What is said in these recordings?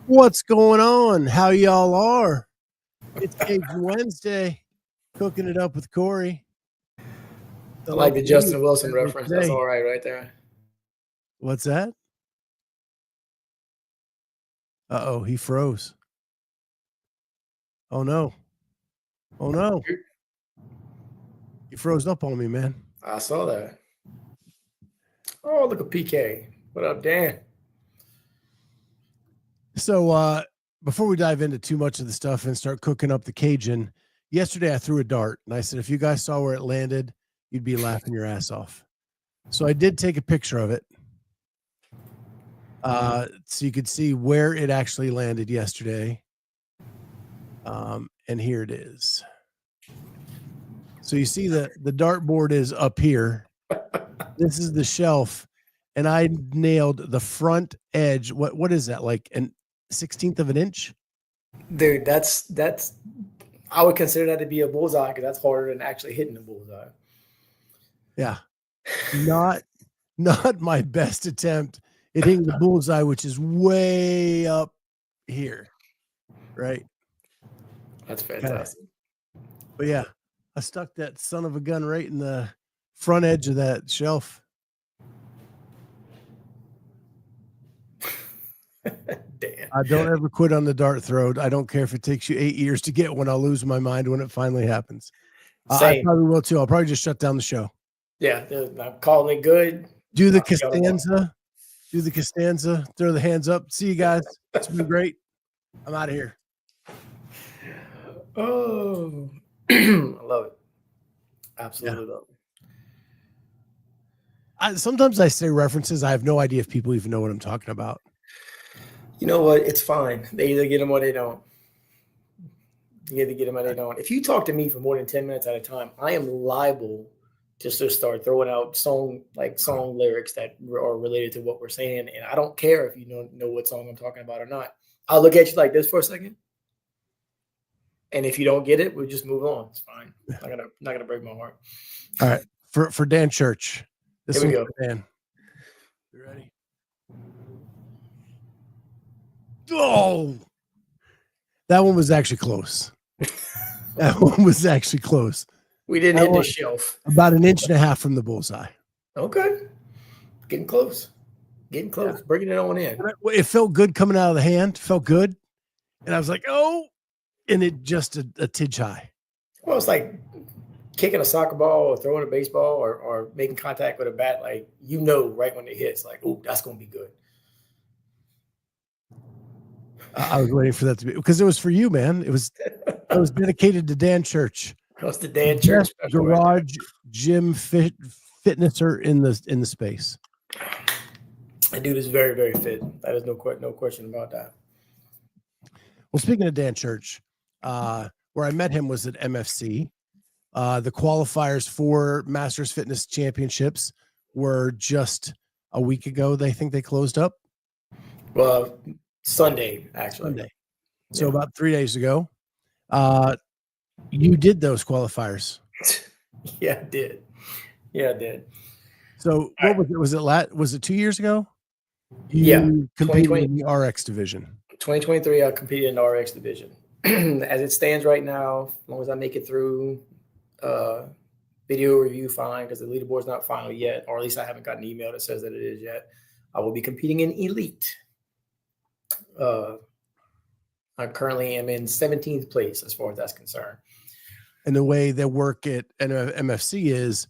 What's going on? How y'all are? It's Cajun Wednesday, cooking it up with Cory. I like the Justin Wilson reference. That's all right there. What's that? Uh-oh, he froze. Oh, no. Oh, no. He froze up on me, man. I saw that. Oh, look at PK. What up, Dan? So before we dive into too much of the stuff and start cooking up the Cajun, yesterday I threw a dart, and I said, if you guys saw where it landed, you'd be laughing your ass off. So I did take a picture of it. So you could see where it actually landed yesterday. And here it is. So you see the dartboard is up here. This is the shelf, and I nailed the front edge. What is that, like an 1/16 of an inch? Dude, that's I would consider that to be a bullseye because that's harder than actually hitting a bullseye. Yeah. Not my best attempt at hitting the bullseye, which is way up here. Right. That's fantastic. But yeah, I stuck that son of a gun right in the front edge of that shelf. Damn. I don't ever quit on the dart throw. I don't care if it takes you 8 years to get one. I'll lose my mind when it finally happens. I probably will too. I'll probably just shut down the show. Yeah, I'm calling it good. Do the Costanza. Do the Costanza. Throw the hands up. See you guys. It's been great. I'm out of here. Oh, I love it. Absolutely love it. Sometimes I say references. I have no idea if people even know what I'm talking about. You know what? It's fine. They either get them or they don't. You either get them or they don't. If you talk to me for more than 10 minutes at a time, I am liable just to start throwing out song lyrics that are related to what we're saying. And I don't care if you don't know what song I'm talking about or not. I'll look at you like this for a second. And if you don't get it, we'll just move on. It's fine. Not gonna break my heart. All right. For Dan Church. Here we go. Dan. You ready? Oh, that one was actually close. That one was actually close. We didn't hit the shelf. About 1.5 inches from the bullseye. Okay. Getting close. Getting close. Yeah. Bringing it on in. It felt good coming out of the hand. Felt good. And I was like, oh, and it just a tidge high. Well, it's like kicking a soccer ball or throwing a baseball or making contact with a bat. Like, you know, right when it hits, like, oh, that's going to be good. I was waiting for that to be, because it was for you, man. It was dedicated to Dan Church. That's the Dan Church garage gym fitnesser in the space. That dude is very, very fit. That is no question about that. Well, speaking of Dan Church, where I met him was at MFC. The qualifiers for Masters Fitness Championships were just a week ago. They think they closed up. Well, Sunday, actually. Sunday. So about 3 days ago. You did those qualifiers. Yeah, I did. So what was it? Was it 2 years ago? You competed in the RX division. 2023, I competed in the RX division. As it stands right now, as long as I make it through video review, fine, because the leaderboard's not final yet, or at least I haven't gotten an email that says that it is yet. I will be competing in Elite. I currently am in 17th place as far as that's concerned. And the way they work at MFC is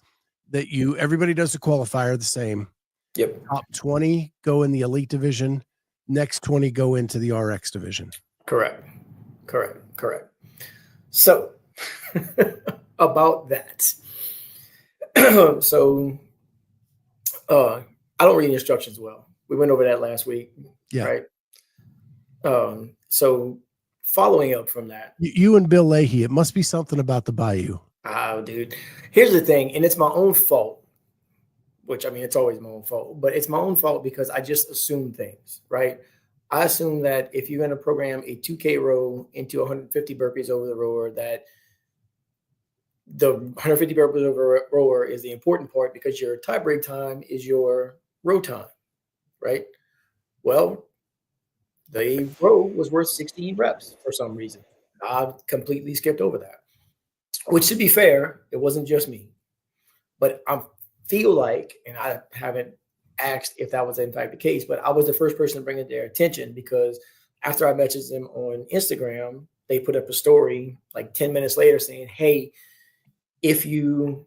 that everybody does a qualifier the same. Yep. Top 20 go in the Elite division. Next 20 go into the RX division. Correct. So about that. So I don't read instructions well. We went over that last week. Yeah. Right. So following up from that, you and Bill Leahy, it must be something about the Bayou. Oh, dude. Here's the thing, and it's my own fault, which, I mean, it's always my own fault, but it's my own fault because I just assume things, right? I assume that if you're going to program a 2K row into 150 burpees over the rower, that the 150 burpees over rower is the important part because your tie break time is your row time, right? Well, the row was worth 16 reps for some reason. I completely skipped over that. Which, to be fair, it wasn't just me. But I feel like, and I haven't asked if that was in fact the case, but I was the first person to bring it to their attention, because after I messaged them on Instagram, they put up a story like 10 minutes later saying, hey, if you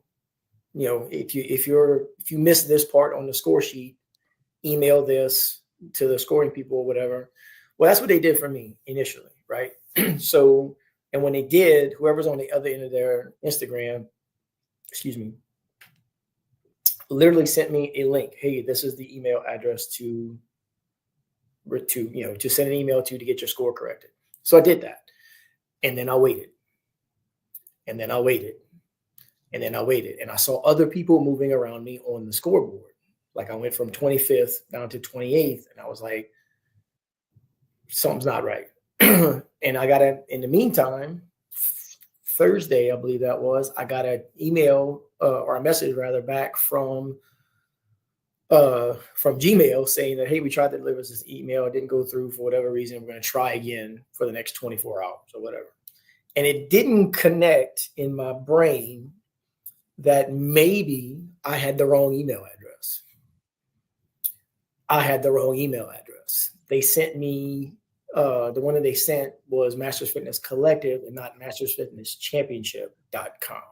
miss this part on the score sheet, email this to the scoring people or whatever. Well, that's what they did for me initially, right? So, and when they did, whoever's on the other end of their Instagram, literally sent me a link. Hey, this is the email address to send an email to get your score corrected. So I did that. And then I waited. And then I waited. And then I waited. And I saw other people moving around me on the scoreboard. Like I went from 25th down to 28th. And I was like, something's not right. And I got in the meantime, Thursday, I believe that was, I got an email or a message rather back from Gmail saying that, hey, we tried to deliver this email. It didn't go through for whatever reason. We're going to try again for the next 24 hours or whatever. And it didn't connect in my brain that maybe I had the wrong email address. They sent me, the one that they sent was Masters Fitness Collective and not mastersfitnesschempionship.com.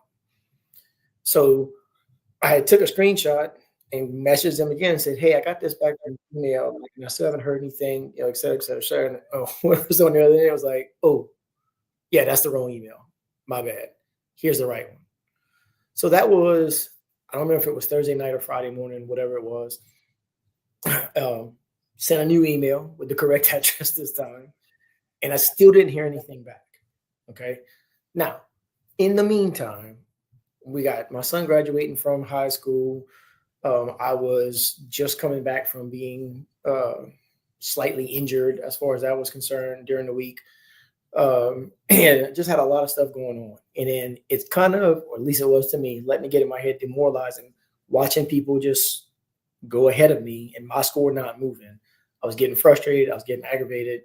So I took a screenshot and messaged them again and said, hey, I got this back from email. And I still haven't heard anything, et cetera, et cetera, et cetera. And whoever's on the other end was like, oh, yeah, that's the wrong email. My bad. Here's the right one. So that was, I don't remember if it was Thursday night or Friday morning, whatever it was. Sent a new email with the correct address this time. And I still didn't hear anything back. Okay. Now, in the meantime, we got my son graduating from high school. I was just coming back from being slightly injured as far as that was concerned during the week. And just had a lot of stuff going on. And then it's kind of, or at least it was to me, letting me get in my head, demoralizing, watching people just go ahead of me and my score not moving. I was getting frustrated. I was getting aggravated.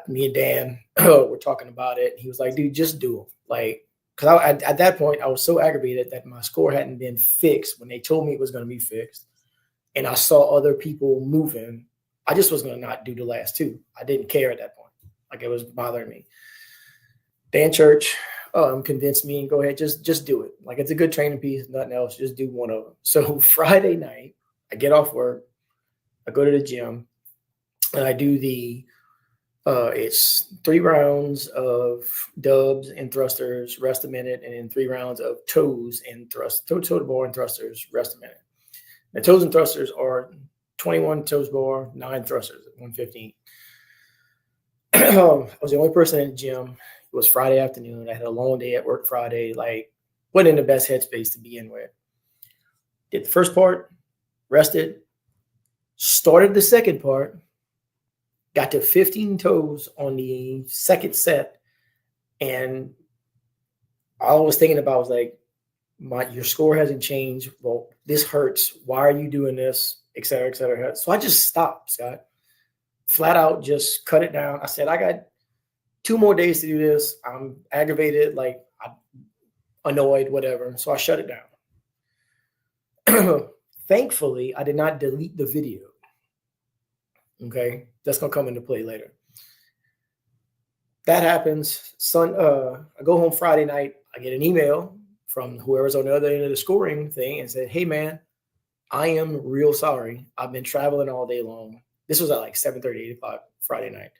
Me and Dan were talking about it. He was like, dude, just do them. Like, because at that point, I was so aggravated that my score hadn't been fixed when they told me it was going to be fixed. And I saw other people moving. I just was going to not do the last two. I didn't care at that point. Like, it was bothering me. Dan Church convinced me and go ahead, just do it. Like, it's a good training piece, nothing else. Just do one of them. So Friday night, I get off work. I go to the gym and I do it's 3 rounds of dubs and thrusters, rest a minute, and then 3 rounds of toes and toe to bar and thrusters, rest a minute. The toes and thrusters are 21 toes bar, 9 thrusters at 115. I was the only person in the gym. It was Friday afternoon. I had a long day at work Friday, like wasn't in the best headspace to begin with. Did the first part, rested, started the second part, got to 15 toes on the second set. And all I was thinking about was like, your score hasn't changed. Well, this hurts. Why are you doing this? Et cetera, et cetera. So I just stopped, Scott. Flat out, just cut it down. I said, I got 2 more days to do this. I'm aggravated, like I'm annoyed, whatever. So I shut it down. Thankfully, I did not delete the video. Okay, that's gonna come into play later. That happens. I go home Friday night. I get an email from whoever's on the other end of the scoring thing and said, hey man, I am real sorry. I've been traveling all day long. This was at like 7:30, 8 o'clock Friday night.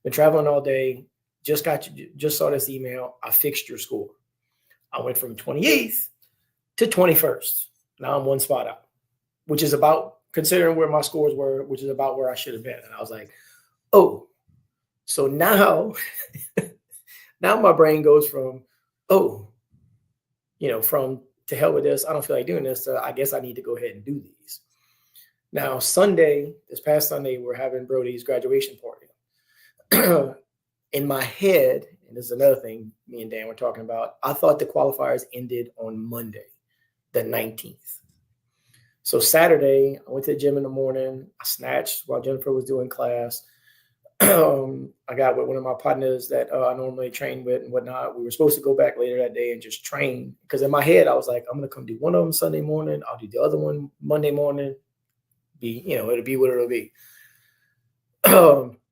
Been traveling all day. Just saw this email. I fixed your score. I went from 28th to 21st. Now I'm 1 spot out, which is about, considering where my scores were, which is about where I should have been. And I was like, oh, so now my brain goes from, from to hell with this, I don't feel like doing this, to I guess I need to go ahead and do these. Now, this past Sunday, we're having Brody's graduation party. In my head, and this is another thing me and Dan were talking about, I thought the qualifiers ended on Monday, the 19th. So Saturday, I went to the gym in the morning. I snatched while Jennifer was doing class. I got with one of my partners that I normally train with and whatnot. We were supposed to go back later that day and just train, because in my head I was like, I'm gonna come do one of them Sunday morning. I'll do the other one Monday morning. It'll be what it'll be.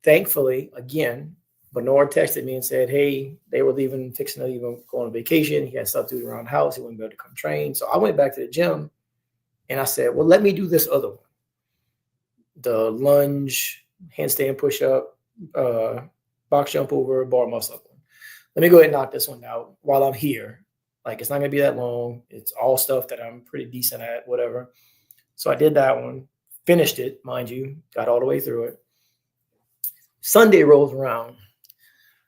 Thankfully, again, Bernard texted me and said, hey, they were fixing to leave, go on vacation. He had stuff to do around the house. He wouldn't be able to come train. So I went back to the gym and I said, well, let me do this other one. The lunge, handstand push-up, box jump over, bar muscle up one. Let me go ahead and knock this one out while I'm here. Like, it's not going to be that long. It's all stuff that I'm pretty decent at, whatever. So I did that one, finished it, mind you, got all the way through it. Sunday rolls around.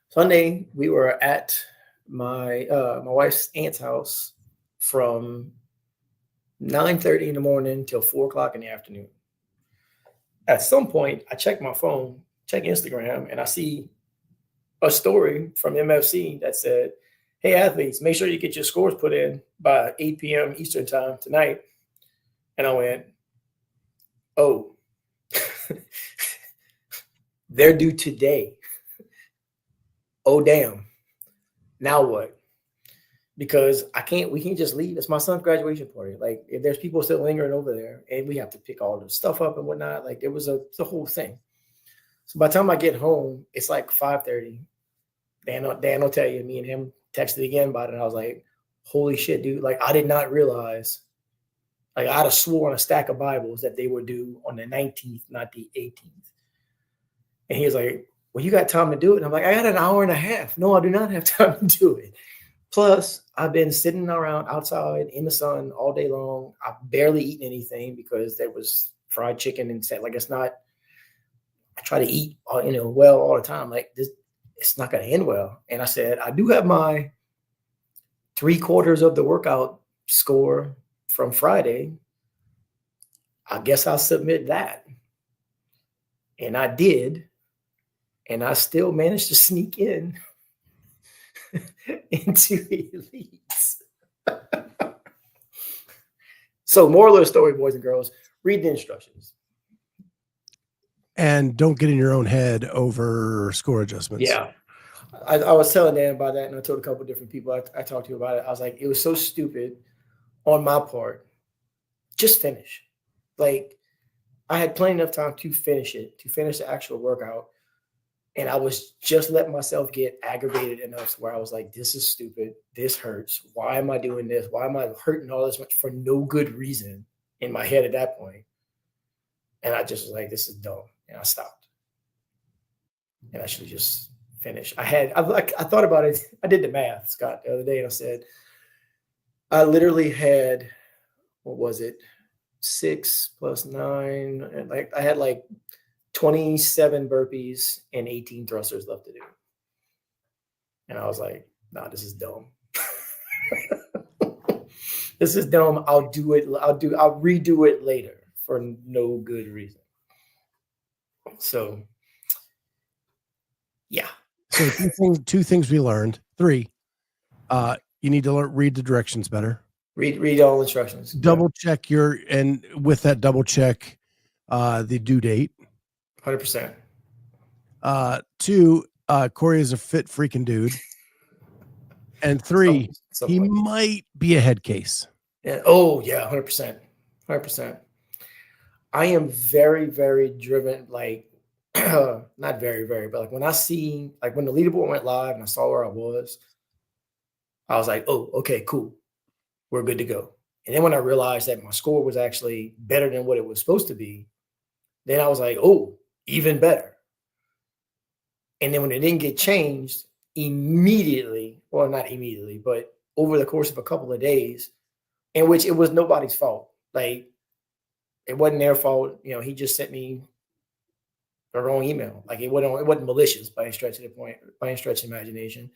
Sunday, we were at my wife's aunt's house from 9:30 in the morning till 4 o'clock in the afternoon. At some point, I check my phone, check Instagram, and I see a story from MFC that said, hey, athletes, make sure you get your scores put in by 8 p.m. Eastern time tonight. And I went, oh, they're due today. Oh, damn. Now what? Because we can't just leave. It's my son's graduation party. Like, if there's people still lingering over there and we have to pick all the stuff up and whatnot, like, it was the whole thing. So by the time I get home, it's like 5:30. Dan will tell you, me and him texted again about it. And I was like, holy shit, dude. Like, I did not realize, like, I'd have sworn a stack of Bibles that they were due on the 19th, not the 18th. And he was like, well, you got time to do it. And I'm like, I got an hour and a half. No, I do not have time to do it. Plus, I've been sitting around outside in the sun all day long. I've barely eaten anything because there was fried chicken and said, like, it's not, I try to eat, well all the time. Like, this, it's not going to end well. And I said, I do have my 3/4 of the workout score from Friday. I guess I'll submit that. And I did. And I still managed to sneak in into elites. So, moral of the story, boys and girls, read the instructions. And don't get in your own head over score adjustments. Yeah. I was telling Dan about that, and I told a couple of different people I talked to about it. I was like, it was so stupid on my part. Just finish. Like, I had plenty of time to finish it, to finish the actual workout. And I was just letting myself get aggravated enough where I was like, this is stupid. This hurts. Why am I doing this? Why am I hurting all this much for no good reason in my head at that point? And I just was like, this is dumb. And I stopped. And I should have just finished. I thought about it. I did the math, Scott, the other day. And I said, I literally had, what was it? 6 + 9. And like, I had like 27 burpees and 18 thrusters left to do. And I was like, nah, this is dumb. This is dumb. I'll redo it later for no good reason. So, yeah. So two things we learned. 3, you need to read the directions better. Read all instructions. Double check and with that double check, the due date. 100%. 2, Cory is a fit freaking dude. And 3, he might be a head case. Yeah. Oh, yeah, 100%. 100%. I am very, very driven, like, not very, very, but like when I see, like when the leaderboard went live and I saw where I was like, oh, okay, cool. We're good to go. And then when I realized that my score was actually better than what it was supposed to be, then I was like, oh, even better. And then when it didn't get changed immediately, well, not immediately, but over the course of a couple of days, in which it was nobody's fault. Like, it wasn't their fault. He just sent me the wrong email. Like, it wasn't malicious by any stretch of the imagination.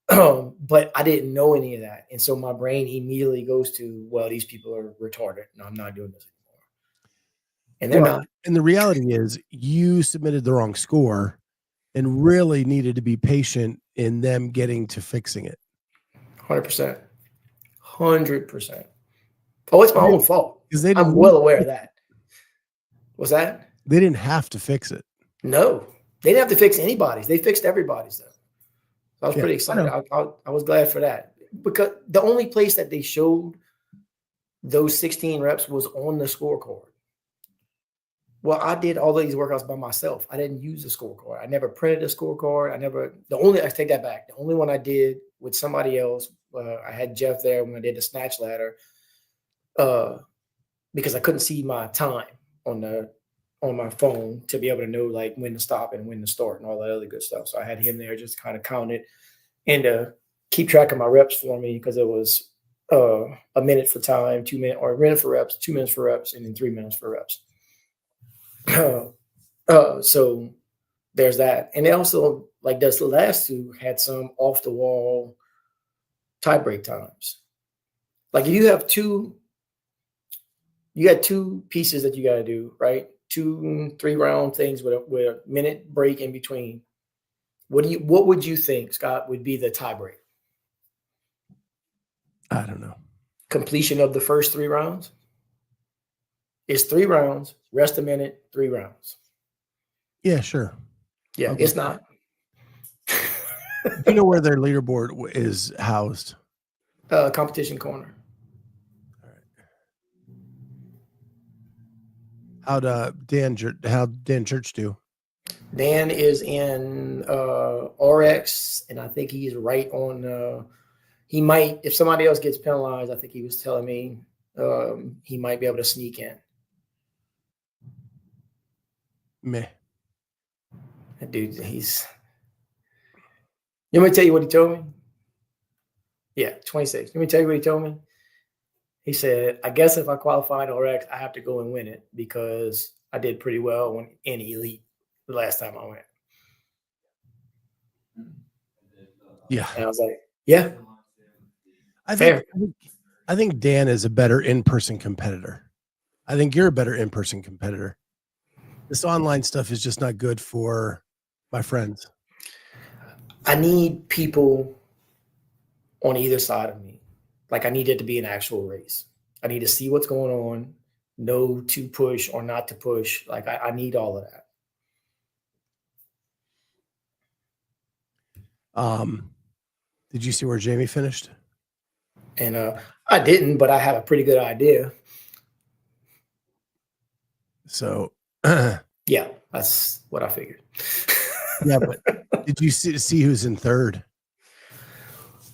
But I didn't know any of that. And so my brain immediately goes to, well, these people are retarded. No, I'm not doing this anymore. And they're not. And the reality is you submitted the wrong score and really needed to be patient in them getting to fixing it. 100%. 100%. Oh, it's my own fault. Because I'm well aware of that. What's that? They didn't have to fix it. No. They didn't have to fix anybody's. They fixed everybody's though. So I was pretty excited. I was glad for that, because the only place that they showed those 16 reps was on the scorecard. Well, I did all of these workouts by myself. I didn't use a scorecard. I never printed a scorecard. I take that back. The only one I did with somebody else, I had Jeff there when I did the snatch ladder, because I couldn't see my time on my phone to be able to know like when to stop and when to start and all that other good stuff. So I had him there just kind of count it and keep track of my reps for me, because it was a minute for time, 2 minutes, or a minute for reps, 2 minutes for reps, and then 3 minutes for reps. So there's that. And they also, like the last two, had some off the wall tie break times. Like if you got two pieces that you got to do, right? 2-3 round things with a minute break in between. What would you think, Scott, would be the tie break? I don't know. Completion of the first 3 rounds? It's 3 rounds, rest a minute, 3 rounds. Yeah, sure. Yeah, Okay. it's not. Do you know where their leaderboard is housed? Competition corner. All right. How'd Dan Church do? Dan is in RX, and I think he's right on. He might, if somebody else gets penalized, I think he was telling me he might be able to sneak in. Meh. That dude, he's. You want me to tell you what he told me? Yeah, 26. Let me tell you what he told me. He said, I guess if I qualify in RX, I have to go and win it, because I did pretty well in Elite the last time I went. Yeah. And I was like, yeah. I think Dan is a better in-person competitor. I think you're a better in-person competitor. This online stuff is just not good for my friends. I need people on either side of me. Like I need it to be an actual race. I need to see what's going on, know to push or not to push. Like I need all of that. Did you see where Jamie finished? And I didn't, but I have a pretty good idea. So yeah, that's what I figured. Yeah, but did you see who's in third?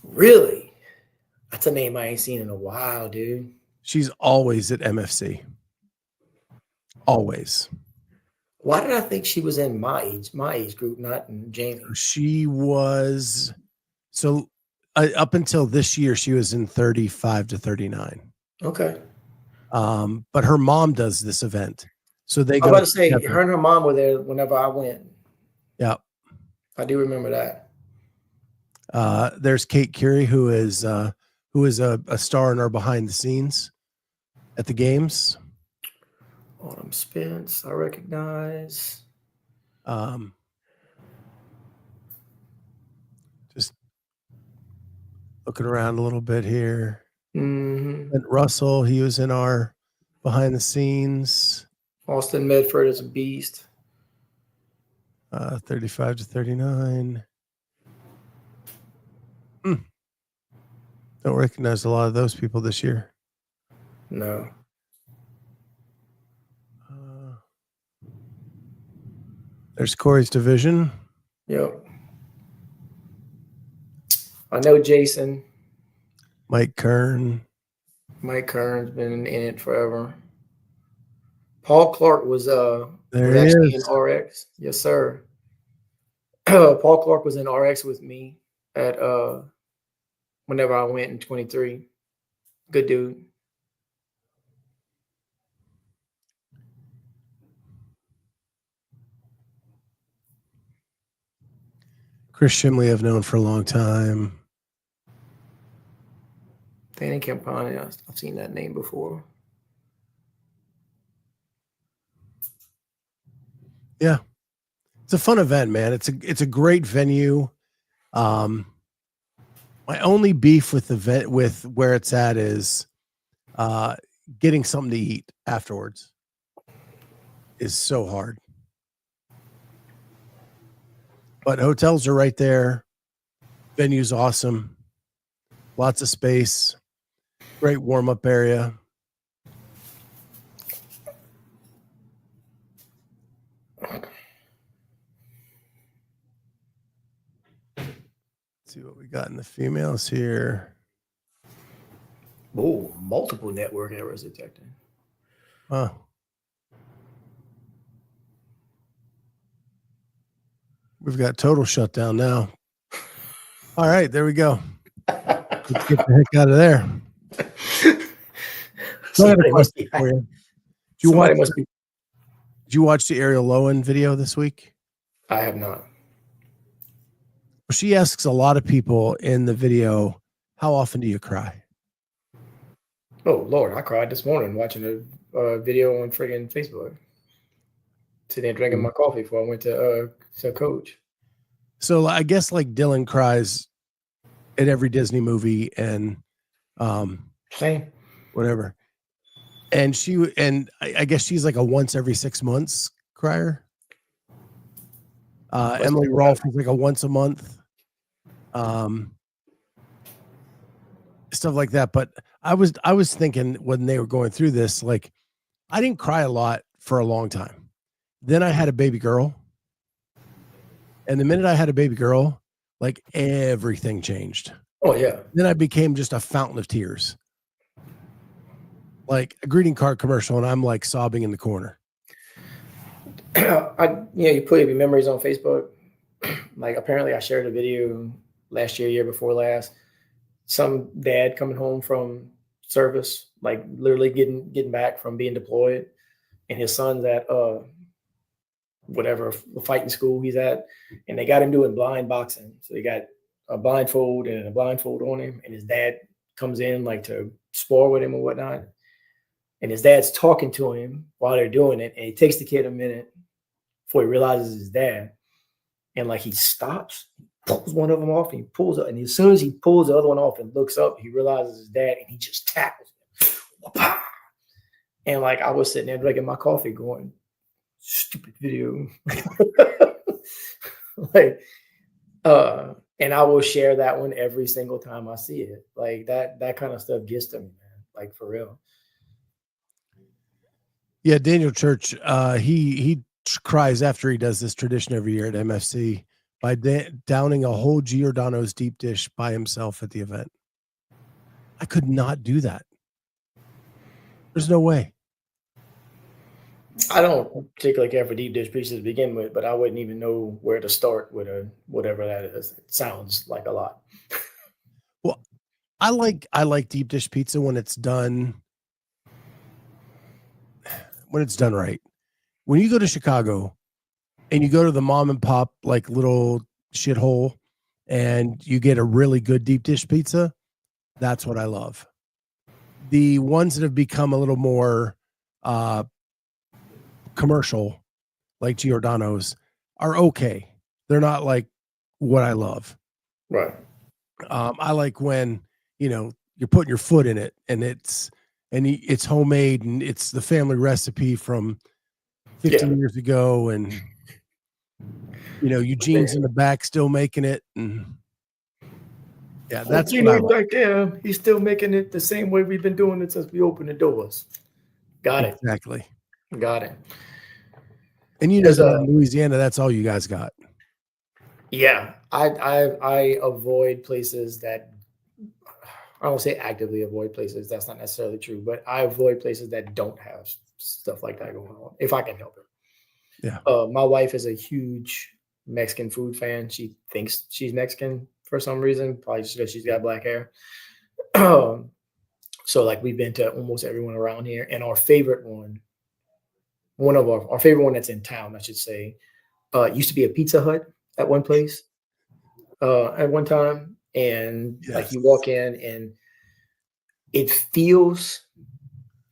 Really? That's a name I ain't seen in a while, dude. She's always at MFC. Always. Why did I think she was in my age group, not in Jamie? She was, so up until this year, she was in 35 to 39. Okay. But her mom does this event. So they go. I was about to say, her and her mom were there whenever I went. Yeah. I do remember that. There's Kate Curie, who is a star in our behind the scenes at the games. Autumn Spence, I recognize. Just looking around a little bit here. Mm-hmm. And Russell, he was in our behind the scenes. Austin Medford is a beast. 35 to 39. Don't recognize a lot of those people this year. No. There's Cory's division. Yep. I know Jason. Mike Kern. Mike Kern's been in it forever. Paul Clark was actually in RX. Yes, sir. Paul Clark was in RX with me at whenever I went in 23. Good dude. Chris Shimley I've known for a long time. Danny Campani, I've seen that name before. Yeah. It's a fun event, man. It's a great venue. My only beef with with where it's at is getting something to eat afterwards is so hard. But hotels are right there. Venue's awesome. Lots of space. Great warm-up area. Let's see what we got in the females here. Oh, multiple network errors detected. Huh. We've got total shutdown now. All right, there we go. Let's get the heck out of there. So I have a question for you. Did you watch the Ariel Lowen video this week? I have not. She asks a lot of people in the video, how often do you cry? Oh, Lord, I cried this morning watching a video on friggin' Facebook. Sitting there drinking my coffee before I went to coach. So I guess like Dylan cries at every Disney movie and same, whatever. And I guess she's like a once every 6 months crier. Emily Rolfe is like a once a month. Stuff like that. But I was thinking when they were going through this, like I didn't cry a lot for a long time. Then I had a baby girl. And the minute I had a baby girl, like everything changed. Oh yeah. Then I became just a fountain of tears. Like a greeting card commercial, and I'm like sobbing in the corner. You put your memories on Facebook. Like apparently I shared a video last year before last. Some dad coming home from service, like literally getting back from being deployed, and his son's at whatever fighting school he's at, and they got him doing blind boxing. So they got a blindfold and a blindfold on him, and his dad comes in like to spar with him or whatnot. And his dad's talking to him while they're doing it, and it takes the kid a minute before he realizes his dad. And like he stops, pulls one of them off, and he pulls up. And as soon as he pulls the other one off and looks up, he realizes his dad, and he just tackles him. And like I was sitting there drinking my coffee, going, "Stupid video." And I will share that one every single time I see it. Like that kind of stuff gets to me, man. Like for real. Yeah, Daniel Church, he cries after he does this tradition every year at MFC by downing a whole Giordano's deep dish by himself at the event. I could not do that. There's no way. I don't particularly care for deep dish pieces to begin with, but I wouldn't even know where to start with whatever that is. It sounds like a lot. Well, I like deep dish pizza when it's done right. When you go to Chicago and you go to the mom and pop like little shithole and you get a really good deep dish pizza, that's what I love. The ones that have become a little more commercial, like Giordano's, are okay. They're not like what I love. Right. I like when, you're putting your foot in it and it's homemade and it's the family recipe from 15 years ago, and Eugene's in the back still making it, and that's what I like. Right there. He's still making it the same way we've been doing it since we opened the doors. Got it. Exactly. Got it. And in Louisiana, that's all you guys got. Yeah, I avoid places that, I don't say actively avoid places. That's not necessarily true, but I avoid places that don't have stuff like that going on if I can help it. Yeah. My wife is a huge Mexican food fan. She thinks she's Mexican for some reason, probably just because she's got black hair. So like we've been to almost everyone around here, and our favorite one that's in town, I should say, used to be a Pizza Hut at one place at one time. And like you walk in and it feels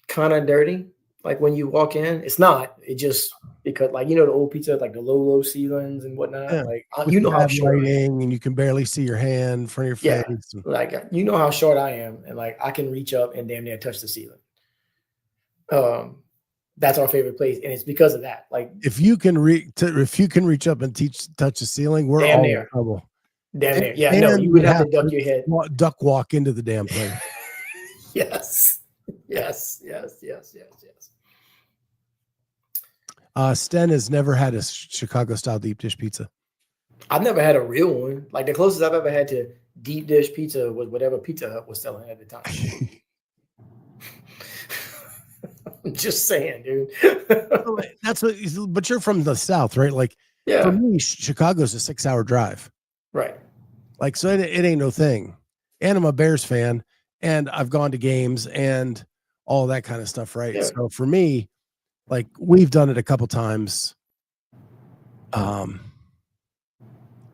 kind of dirty. Like when you walk in, it's not. It just because like the old pizza, like the low ceilings and whatnot. Yeah. Like how short lighting, and you can barely see your hand in front of your face. Like how short I am, and like I can reach up and damn near touch the ceiling. that's our favorite place, and it's because of that. Like if you can reach up and touch the ceiling, we're damn all near. in trouble. Damn near. Yeah, no, you would have to duck your head. Duck walk into the damn place. Yes. Sten has never had a Chicago style deep dish pizza. I've never had a real one. Like the closest I've ever had to deep dish pizza was whatever Pizza Hut was selling at the time. I'm just saying, dude. That's what. But you're from the South, right? Like, yeah. For me, Chicago's a 6-hour drive. Right. Like, so it ain't no thing. And I'm a Bears fan, and I've gone to games and all that kind of stuff, right? Yeah. So for me, like we've done it a couple times. And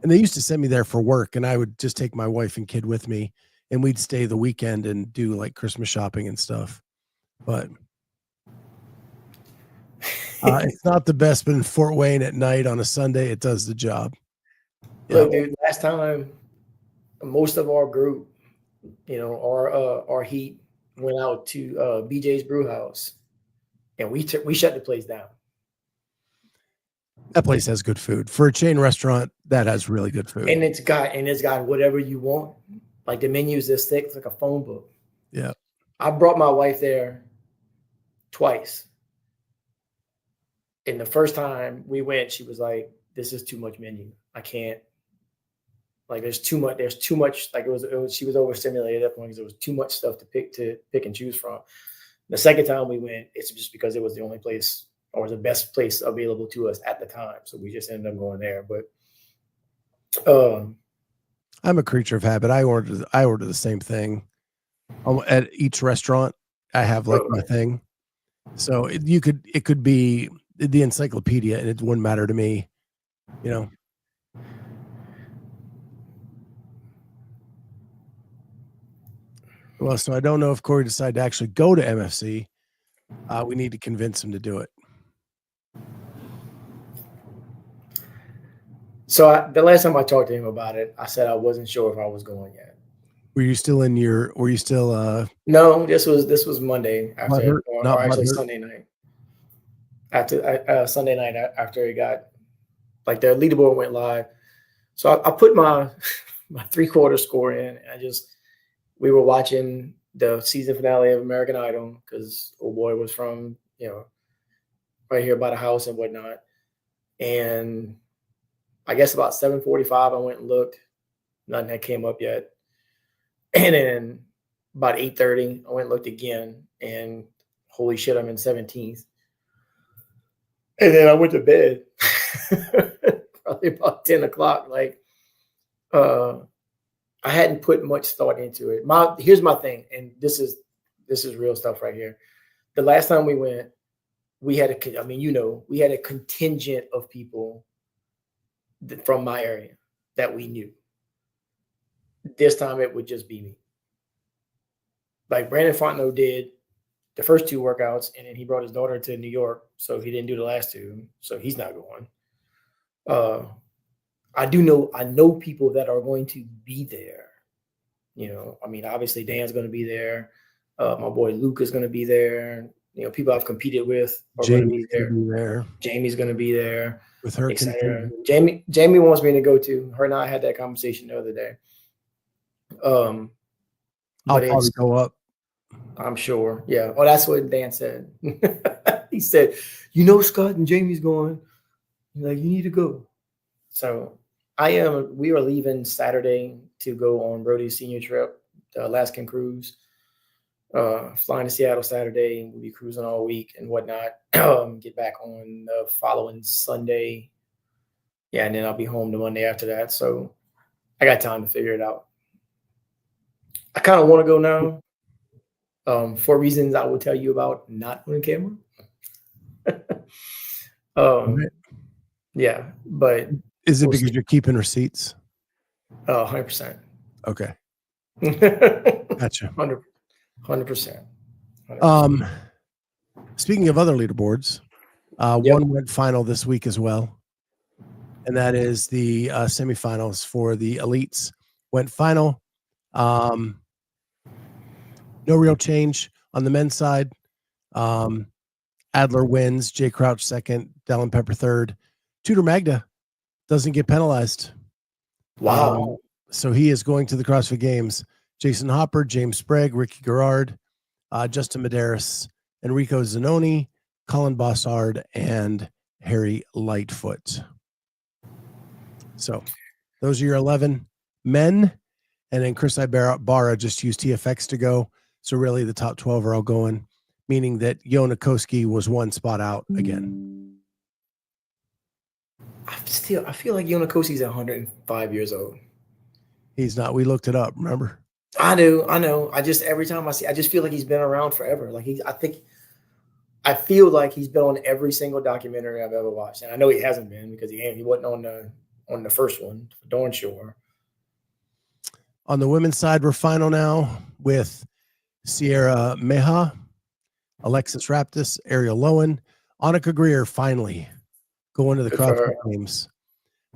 they used to send me there for work, and I would just take my wife and kid with me, and we'd stay the weekend and do like Christmas shopping and stuff. But it's not the best, but in Fort Wayne at night on a Sunday, it does the job. Look, dude, last time most of our group, our heat went out to BJ's Brew House, and we shut the place down. That place has good food. For a chain restaurant, that has really good food. And it's got whatever you want. Like the menu is this thick, it's like a phone book. Yeah. I brought my wife there twice. And the first time we went, she was like, "This is too much menu. I can't. Like, there's too much. Like, it was. She was overstimulated at that point because there was too much stuff to pick and choose from." The second time we went, it's just because it was the only place or the best place available to us at the time, so we just ended up going there. But I'm a creature of habit. I order the same thing at each restaurant. I have like my thing. So it could be the encyclopedia, and it wouldn't matter to me, Well, so I don't know if Cory decided to actually go to MFC. We need to convince him to do it. So the last time I talked to him about it, I said I wasn't sure if I was going yet. Were you still No, this was Monday after, or actually Sunday night. Sunday night after it got, like, the leaderboard went live. So I put my 3/4 score in. We were watching the season finale of American Idol because old boy was from, right here by the house and whatnot. And I guess about 7:45, I went and looked. Nothing had came up yet. And then about 8:30, I went and looked again. And holy shit, I'm in 17th. And then I went to bed probably about 10 o'clock. Like, I hadn't put much thought into it. Here's my thing, and this is real stuff right here. The last time we went, we had a contingent of people from my area that we knew. This time it would just be me. Like Brandon Fontenot did the first 2 workouts, and then he brought his daughter to New York, so he didn't do the last 2, so he's not going. I know people that are going to be there. Obviously Dan's going to be there. My boy Luke is going to be there. People I've competed with are going to be there. Jamie's going to be there with her. Jamie wants me to go too. Her and I had that conversation the other day. I'll probably go up. I'm sure. Yeah. Oh, that's what Dan said. He said, Scott and Jamie's going. Like, you need to go. So we are leaving Saturday to go on Brody's senior trip, the Alaskan cruise. Flying to Seattle Saturday. We'll be cruising all week and whatnot. Get back on the following Sunday. Yeah, and then I'll be home the Monday after that. So I got time to figure it out. I kind of want to go now. For reasons I will tell you about not on camera. Yeah, but is it because you're keeping receipts? 100%. Okay. Gotcha. 100%. Speaking of other leaderboards, one went final this week as well, and that is the semifinals for the elites went final. No real change on the men's side. Adler wins. Jay Crouch second. Dallin Pepper third. Tudor Magda doesn't get penalized. Wow. So he is going to the CrossFit Games. Jason Hopper, James Sprague, Ricky Garrard, Justin Medeiros, Enrico Zanoni, Colin Bossard, and Harry Lightfoot. So those are your 11 men. And then Chris Ibarra just used TFX to go. So really the top 12 are all going, meaning that Yona Koski was one spot out again. I feel like Yonakosi's 105 years old. He's not. We looked it up, remember? I know. Every time I just feel like he's been around forever. Like I feel like he's been on every single documentary I've ever watched. And I know he hasn't been because he wasn't on the first one, for darn sure. On the women's side, we're final now with Sierra Meha, Alexis Raptis, Ariel Lowen, Annika Greer finally going to the CrossFit Games.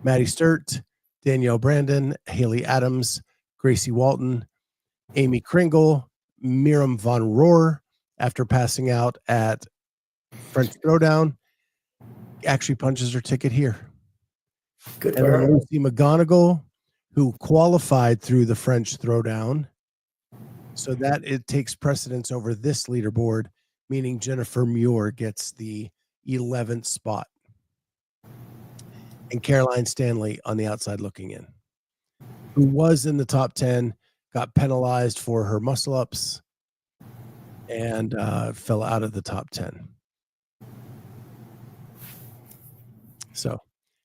Maddie Sturt, Danielle Brandon, Haley Adams, Gracie Walton, Amy Kringle, Miriam Von Rohr, after passing out at French Throwdown, actually punches her ticket here. Good and for her. Lucy McGonigal, who qualified through the French Throwdown, so that it takes precedence over this leaderboard, meaning Jennifer Muir gets the 11th spot. And Caroline Stanley on the outside looking in, who was in the top 10, got penalized for her muscle ups and fell out of the top 10. So,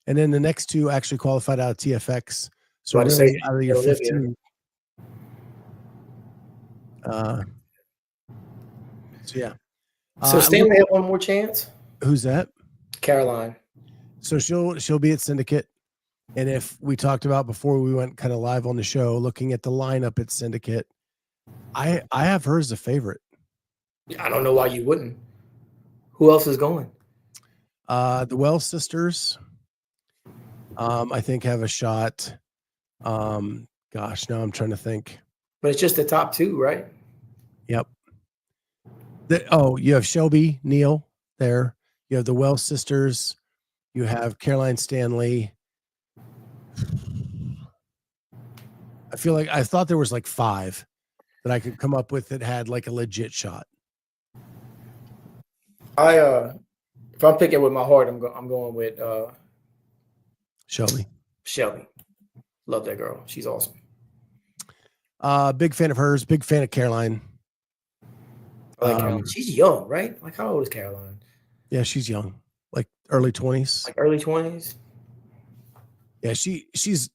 and then the next two actually qualified out of TFX. So really out of your 15. So yeah. So Stanley have one more chance? Who's that? Caroline. So she'll be at Syndicate. And if we talked about before we went kind of live on the show, looking at the lineup at Syndicate, I have her as a favorite. I don't know why you wouldn't. Who else is going? The Wells sisters, I think, have a shot. Gosh, now I'm trying to think. But it's just the top two, right? Yep. You have Shelby Neal there. You have the Wells sisters. You have Caroline Stanley. I thought there was like 5 that I could come up with that had like a legit shot. If I'm picking with my heart, I'm going with Shelby. Love that girl. She's awesome. Big fan of hers. Big fan of Caroline. I like Caroline. She's young, right? Like, how old is Caroline? Yeah, she's young, like early 20s. Like early 20s. Yeah, she's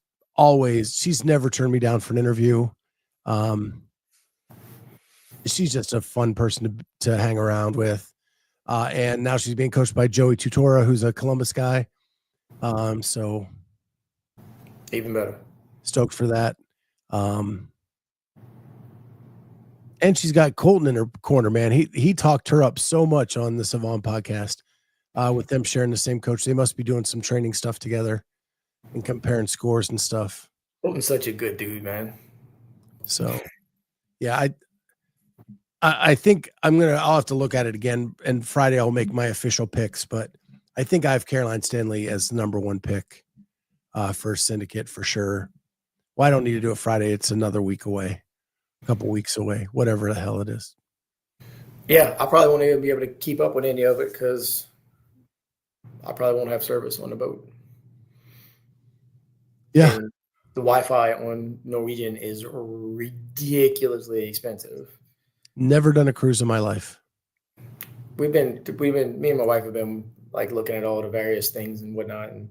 never turned me down for an interview. She's just a fun person to hang around with. And now she's being coached by Joey Tutora, who's a Columbus guy. So even better. Stoked for that. And she's got Colton in her corner, man. He talked her up so much on the Savant podcast, with them sharing the same coach. They must be doing some training stuff together and comparing scores and stuff. Colton's such a good dude, man. So yeah, I think I'll have to look at it again, and Friday I'll make my official picks, but I think I have Caroline Stanley as the number 1 pick for Syndicate for sure. Well, I don't need to do it Friday. It's another week away, a couple weeks away, whatever the hell it is. Yeah, I probably won't even be able to keep up with any of it because I probably won't have service on the boat. Yeah. And the Wi-Fi on Norwegian is ridiculously expensive. Never done a cruise in my life. Me and my wife have been like looking at all the various things and whatnot. And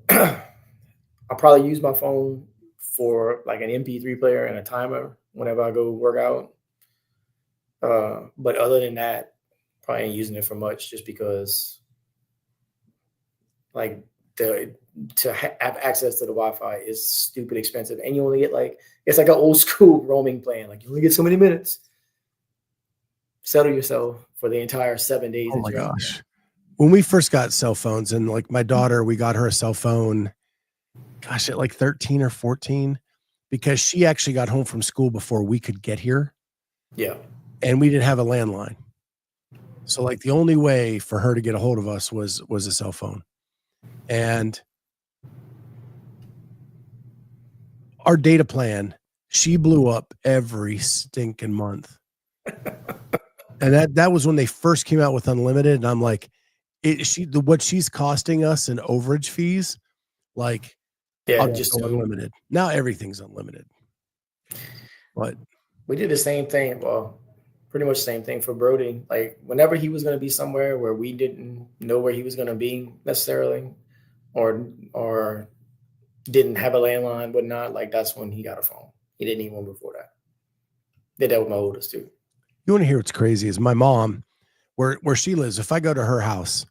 I'll probably use my phone for like an MP3 player and a timer whenever I go work out. But other than that, probably ain't using it for much just because like to have access to the Wi-Fi is stupid expensive. And you only get it's like an old school roaming plan. Like you only get so many minutes. Settle yourself for the entire 7 days. Oh my gosh. When we first got cell phones, and like my daughter, we got her a cell phone, gosh, at like 13 or 14, because she actually got home from school before we could get here. Yeah. And we didn't have a landline. So like the only way for her to get a hold of us was a cell phone. And our data plan, she blew up every stinking month. And that was when they first came out with unlimited. And I'm like, what she's costing us in overage fees, like, I'll just go unlimited. Now everything's unlimited. But we did the same thing. Well, pretty much the same thing for Brody. Like whenever he was going to be somewhere where we didn't know where he was going to be necessarily, or didn't have a landline, whatnot, like that's when he got a phone. He didn't need one before that. Did that with my oldest too. You want to hear what's crazy is my mom, where she lives, if I go to her house,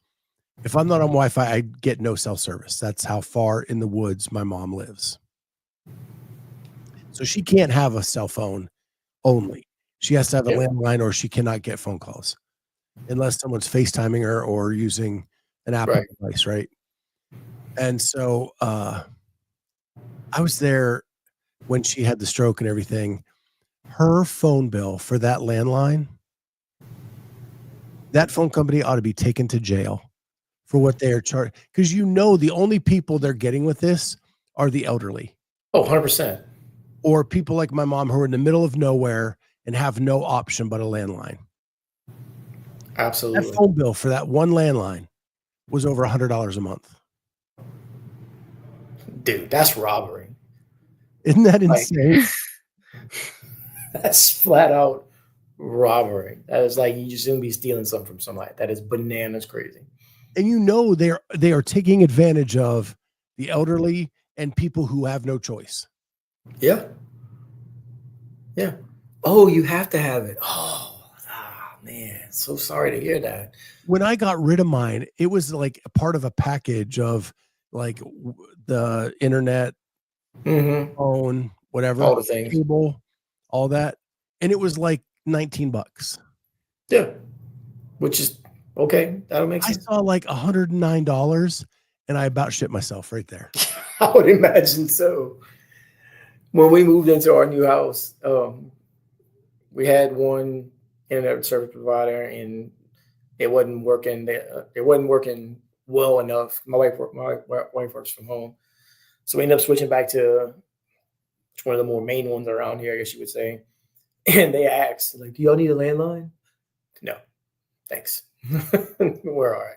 if I'm not on Wi-Fi, I get no cell service. That's how far in the woods my mom lives. So she can't have a cell phone only. She has to have a landline or she cannot get phone calls unless someone's FaceTiming her or using an Apple device, right? And so I was there when she had the stroke and everything. Her phone bill for that landline, that phone company ought to be taken to jail for what they are charging. Because the only people they're getting with this are the elderly. Oh, 100%. Or people like my mom who are in the middle of nowhere and have no option but a landline. Absolutely. That phone bill for that one landline was over $100 a month. Dude, that's robbery. Isn't that insane? That's flat out robbery. That is like you just shouldn't be stealing something from somebody. That is bananas crazy. And they are taking advantage of the elderly and people who have no choice. Yeah. Yeah. Oh, you have to have it. Oh, man. So sorry to hear that. When I got rid of mine, it was like a part of a package of like the internet, phone, whatever, all the things, cable, all that. And it was like $19. Yeah. Which is okay. That'll make sense. I saw like $109 and I about shit myself right there. I would imagine so. When we moved into our new house, we had one internet service provider and it wasn't working. It wasn't working well enough. My wife works from home. So we ended up switching back to one of the more main ones around here, I guess you would say. And they asked, like, do y'all need a landline? No, thanks. We're all right.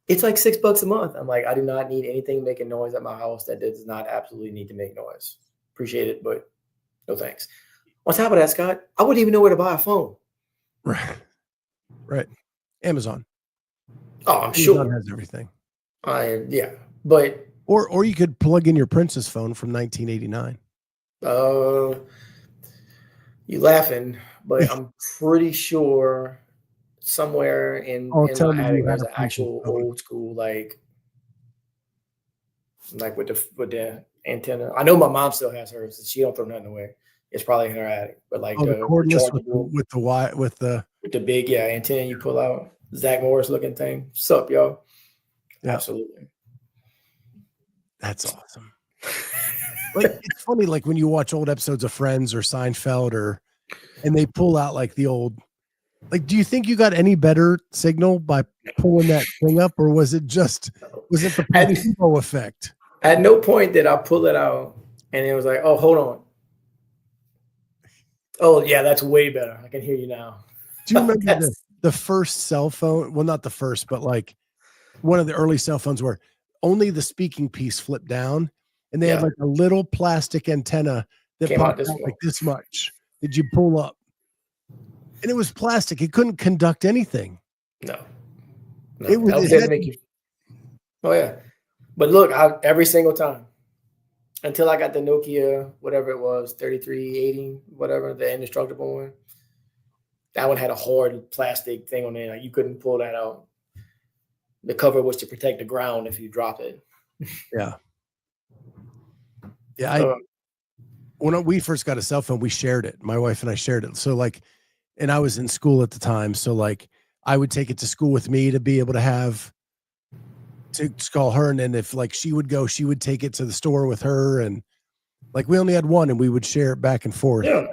It's like $6 a month. I'm like, I do not need anything making noise at my house that does not absolutely need to make noise. Appreciate it, but no thanks. On top of that, Scott, I wouldn't even know where to buy a phone. Right. Amazon. Oh, I'm sure. Amazon has everything. Yeah. But or you could plug in your Princess phone from 1989. You laughing, but I'm pretty sure somewhere in my attic there's an actual old school like with the antenna. I know my mom still has hers. So she don't throw nothing away. It's probably in her attic. But like the cordless with the big antenna you pull out, Zach Morris looking thing. Sup, y'all? Yeah. Absolutely. That's awesome. Like it's funny, like when you watch old episodes of Friends or Seinfeld and they pull out like the old, like, do you think you got any better signal by pulling that thing up, or was it the placebo effect? At no point did I pull it out and it was like, oh, hold on. Oh yeah, that's way better. I can hear you now. Do you remember the first cell phone? Well, not the first, but like one of the early cell phones where only the speaking piece flipped down. And they had like a little plastic antenna that popped out like this much. Did you pull up? And it was plastic. It couldn't conduct anything. No. Oh yeah. But look, every single time until I got the Nokia, whatever it was, 3380, whatever, the indestructible one. That one had a hard plastic thing on it. Like you couldn't pull that out. The cover was to protect the ground if you drop it. Yeah. Yeah, when we first got a cell phone, we shared it. My wife and I shared it. So like, and I was in school at the time. So like I would take it to school with me to be able to call her. And then if like she would go, she would take it to the store with her. And like, we only had one and we would share it back and forth. Yeah.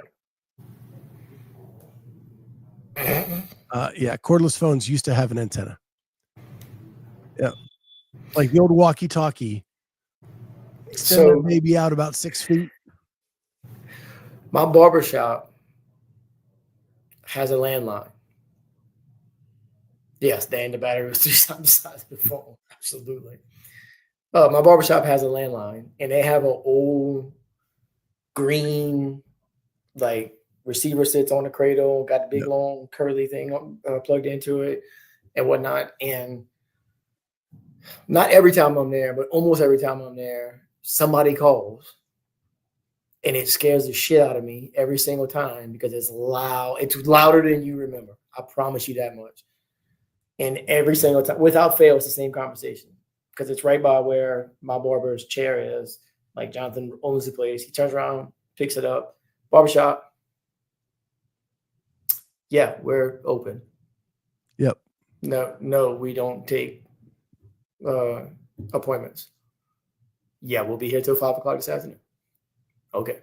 Yeah, cordless phones used to have an antenna. Yeah, like the old walkie-talkie. Extend that baby out about 6 feet. My barbershop has a landline. Yes, the battery was 3 times the size of the phone. Absolutely. My barbershop has a landline, and they have an old green, like, receiver sits on the cradle, got the big long curly thing plugged into it and whatnot. And not every time I'm there, but almost every time I'm there, somebody calls. And it scares the shit out of me every single time because it's loud. It's louder than you remember. I promise you that much. And every single time, without fail, it's the same conversation because it's right by where my barber's chair is. Like, Jonathan owns the place. He turns around, picks it up. Barbershop. Yeah, we're open. Yep. No, we don't take appointments. Yeah, we'll be here till 5 o'clock this afternoon. Okay.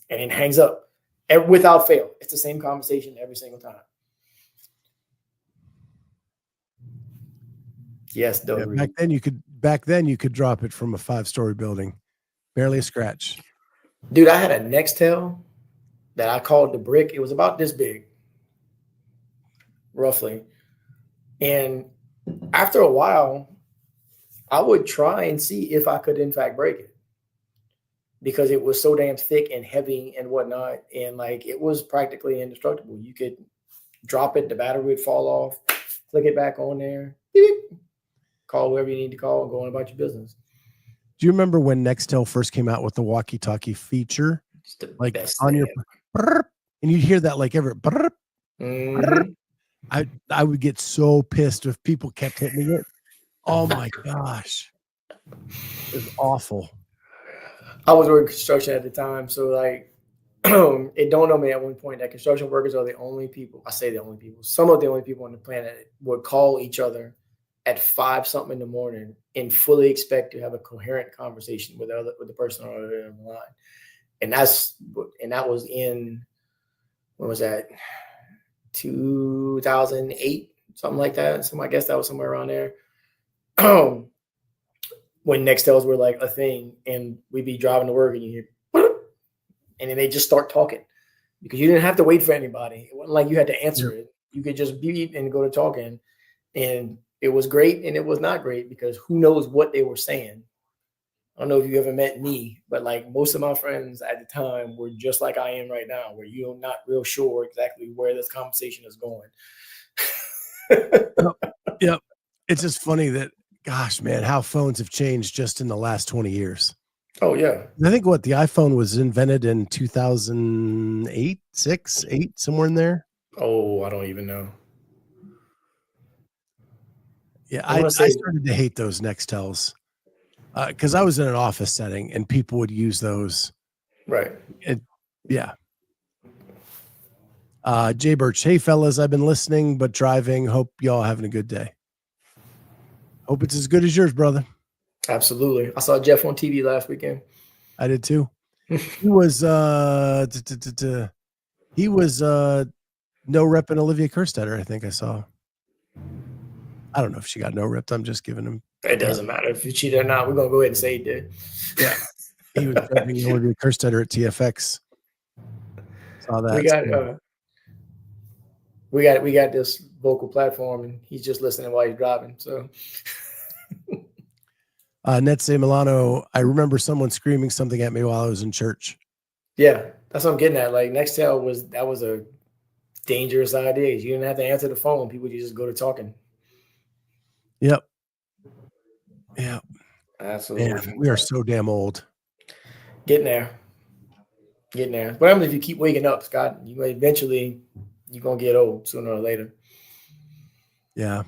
And it hangs up without fail. It's the same conversation every single time. Yes, Doug. Yeah, back then you could drop it from a 5-story building. Barely a scratch. Dude, I had a Nextel that I called the brick. It was about this big, roughly. And after a while, I would try and see if I could in fact break it because it was so damn thick and heavy and whatnot. And like, it was practically indestructible. You could drop it, the battery would fall off, flick it back on there, beep, call whoever you need to call, and go on about your business. Do you remember when Nextel first came out with the walkie-talkie feature? It's the like best on thing your ever. and you'd hear that like every I would get so pissed if people kept hitting it. Oh my gosh. It was awful. I was working construction at the time, so like it dawned on me at one point that construction workers are the only people, I say the only people, some of the only people on the planet would call each other at 5-something in the morning and fully expect to have a coherent conversation with the person on the line. And that was in, when was that? 2008, something like that. So I guess that was somewhere around there. When Nextels were like a thing, and we'd be driving to work and you hear, and then they just start talking because you didn't have to wait for anybody. It wasn't like you had to answer it. You could just beep and go to talking. And it was great and it was not great because who knows what they were saying. I don't know if you ever met me, but like most of my friends at the time were just like I am right now, where you're not real sure exactly where this conversation is going. Yep. It's just funny that, gosh, man, how phones have changed just in the last 20 years. Oh, yeah. I think the iPhone was invented in 2008, 6, 8, somewhere in there. Oh, I don't even know. Yeah, I started to hate those Nextels because I was in an office setting and people would use those. Right. Yeah. Jay Birch, hey fellas, I've been listening but driving. Hope y'all having a good day. Hope it's as good as yours, brother. Absolutely. I saw Jeff on TV last weekend. I did too. He was no repping Olivia Kerstetter, I think I saw. I don't know if she got no ripped. I'm just giving him. It doesn't matter if you cheated or not. We're gonna go ahead and say he did. Yeah, he was repping Olivia Kerstetter at TFX. Saw that. We got this vocal platform, and he's just listening while he's driving. So, Netse Milano, I remember someone screaming something at me while I was in church. Yeah, that's what I'm getting at. Like Nextel was a dangerous idea. You didn't have to answer the phone; people would just go to talking. Yep. Yeah. Absolutely. Man, we are so damn old. Getting there. What happens if you keep waking up, Scott? You're gonna get old sooner or later. Yeah.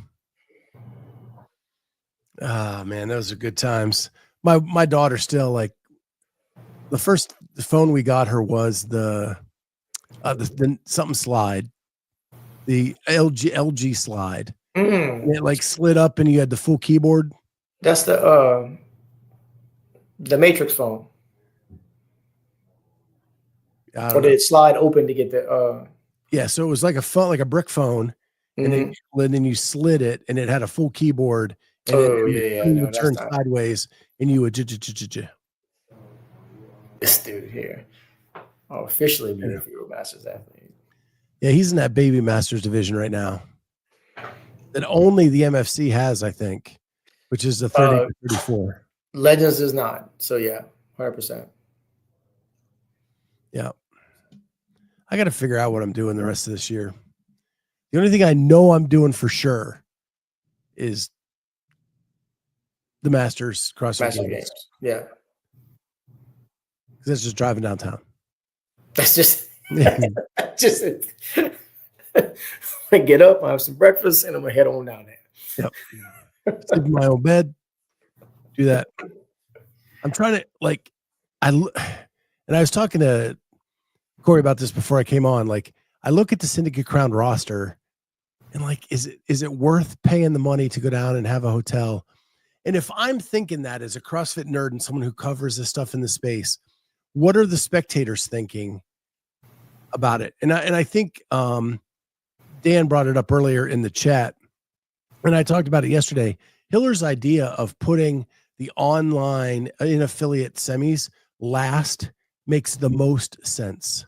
Ah, man, those are good times. My daughter still, like, the first phone we got her was the something slide, the LG slide. And it like slid up and you had the full keyboard. That's the Matrix phone. Or did it slide open to get the Yeah, so it was like a phone, like a brick phone, and then you slid it, and it had a full keyboard, and Oh, the yeah, screen no, would that's turn not sideways, and you would this dude here. Oh, officially be a Field Masters athlete. Yeah, he's in that baby Masters division right now that only the MFC has, I think, which is the 30 to 34. Legends is not. So, yeah, 100%. Yeah. I got to figure out what I'm doing the rest of this year. The only thing I know I'm doing for sure is the Masters CrossFit Games. Yeah. That's just driving downtown. That's just I get up, I have some breakfast, and I'm gonna head on down there. Yep. Sleep in my own bed. Do that. I'm trying to and I was talking to Cory about this before I came on. Like, I look at the Syndicate Crown roster, and is it worth paying the money to go down and have a hotel? And if I'm thinking that as a CrossFit nerd and someone who covers this stuff in the space, what are the spectators thinking about it? And I think Dan brought it up earlier in the chat, and I talked about it yesterday. Hiller's idea of putting the online in affiliate semis last makes the most sense.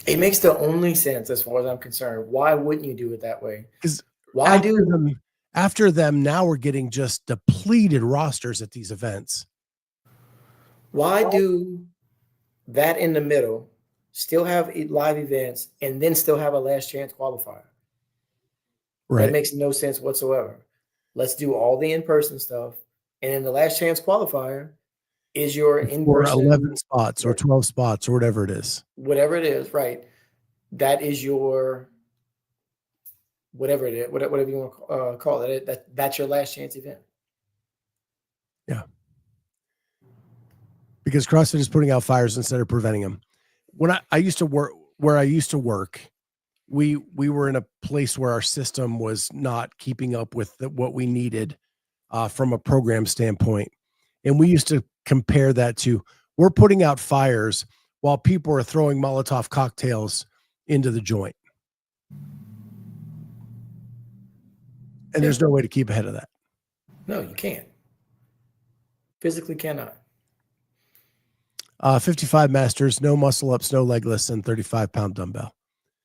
It makes the only sense as far as I'm concerned. Why wouldn't you do it that way? Because after them, now we're getting just depleted rosters at these events. Why do that in the middle, still have live events, and then still have a last chance qualifier? Right. That makes no sense whatsoever. Let's do all the in-person stuff, and then the last chance qualifier is your in-person 11 spots or 12 spots or whatever it is. Whatever it is, right? That is your whatever it is, whatever you want to call it. That's your last chance event. Yeah. Because CrossFit is putting out fires instead of preventing them. When I used to work where I used to work, we were in a place where our system was not keeping up with what we needed from a program standpoint. And we used to compare that to, we're putting out fires while people are throwing Molotov cocktails into the joint. And there's no way to keep ahead of that. No, you can't. Physically cannot. 55 masters, no muscle ups, no leg lifts, and 35-pound dumbbell.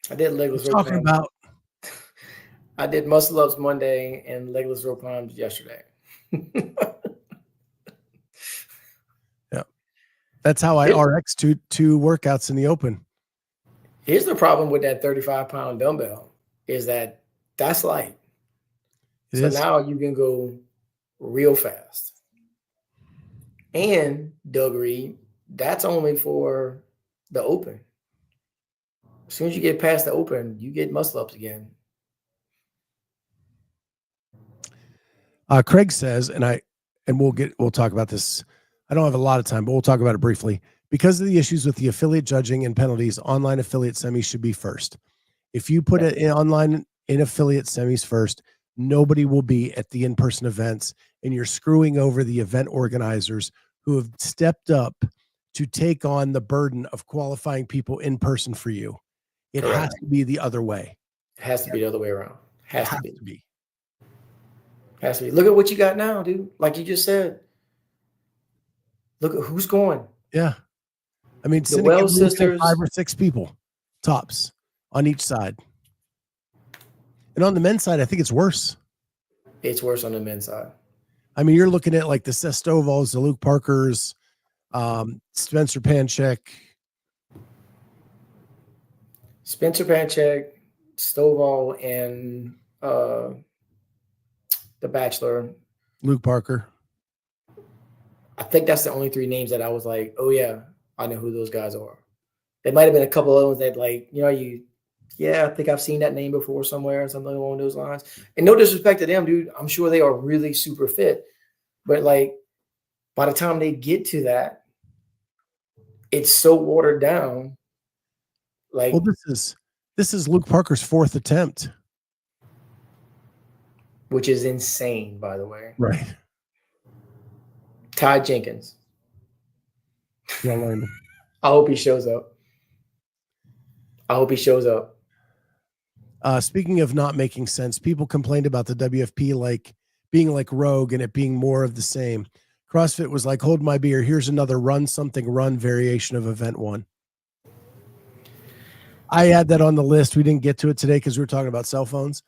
I did legless rope talking about. I did muscle ups Monday and legless rope climbs yesterday. Yeah, that's how I RX two workouts in the open. Here's the problem with that 35-pound dumbbell is that's light. So now you can go real fast. And Doug Reed, that's only for the open. As soon as you get past the open, you get muscle ups again. Craig says, and we'll talk about this. I don't have a lot of time, but we'll talk about it briefly. Because of the issues with the affiliate judging and penalties, online affiliate semis should be first. If you put it in online in affiliate semis first, nobody will be at the in-person events, and you're screwing over the event organizers who have stepped up to take on the burden of qualifying people in person for you. It has to be the other way. It has to be the other way around. Has to be. Has to be. Look at what you got now, dude. Like you just said. Look at who's going. Yeah. I mean, the Wells sisters, 5 or 6 people, tops, on each side. And on the men's side, I think it's worse. It's worse on the men's side. I mean, you're looking at like the Sestovals, the Luke Parkers, Spencer Panchek, Stovall, and the Bachelor, Luke Parker. I think that's the only 3 names that I was like, oh yeah, I know who those guys are. There might have been a couple of ones that I think I've seen that name before somewhere, something along those lines. And no disrespect to them, dude. I'm sure they are really super fit. But by the time they get to that, it's so watered down. Well, this is Luke Parker's 4th attempt. Which is insane, by the way. Right. Ty Jenkins. Yeah, Landon. I hope he shows up. Speaking of not making sense, people complained about the WFP like being like Rogue and it being more of the same. CrossFit was like, hold my beer. Here's another run variation of event 1. I had that on the list. We didn't get to it today because we were talking about cell phones.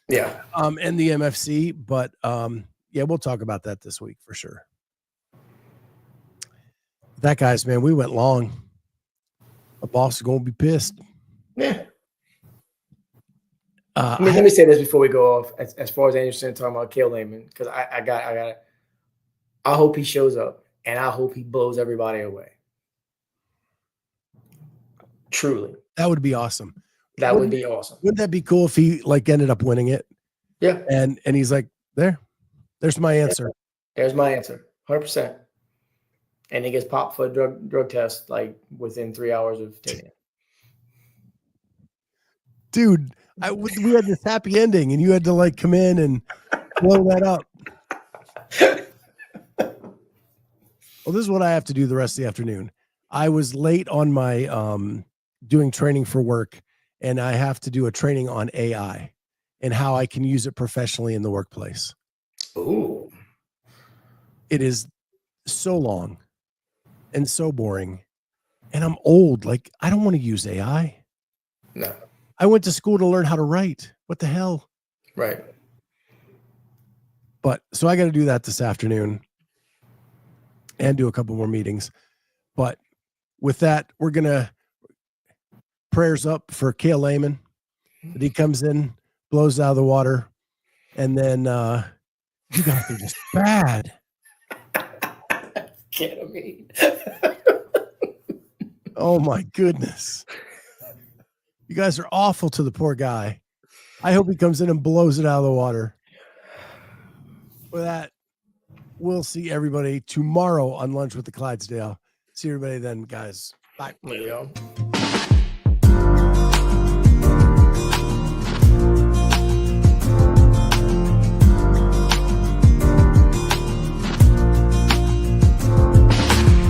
Yeah. And the MFC, but yeah, we'll talk about that this week for sure. That guys, man, we went long. The boss is going to be pissed. Yeah. Let me say this before we go off. As far as Anderson talking about Cale Lehman, because I hope he shows up and I hope he blows everybody away. Truly, that would be awesome. That would be awesome. Wouldn't that be cool if he like ended up winning it? Yeah. And he's like, there's my answer. There's my answer, 100%. And he gets popped for a drug test like within 3 hours of taking it. Dude, we had this happy ending, and you had to like come in and blow that up. Well, this is what I have to do the rest of the afternoon. I was late on my doing training for work, and I have to do a training on AI and how I can use it professionally in the workplace. Ooh. It is so long and so boring, and I'm old. Like, I don't want to use AI. No. I went to school to learn how to write. What the hell? Right. But so I got to do that this afternoon and do a couple more meetings. But with that, we're going to prayers up for Cale Lehman that he comes in, blows out of the water. And then you guys are just bad. Can't be. Oh my goodness. You guys are awful to the poor guy. I hope he comes in and blows it out of the water. With that, we'll see everybody tomorrow on Lunch with the Clydesdale. See everybody then, guys. Bye. There you go.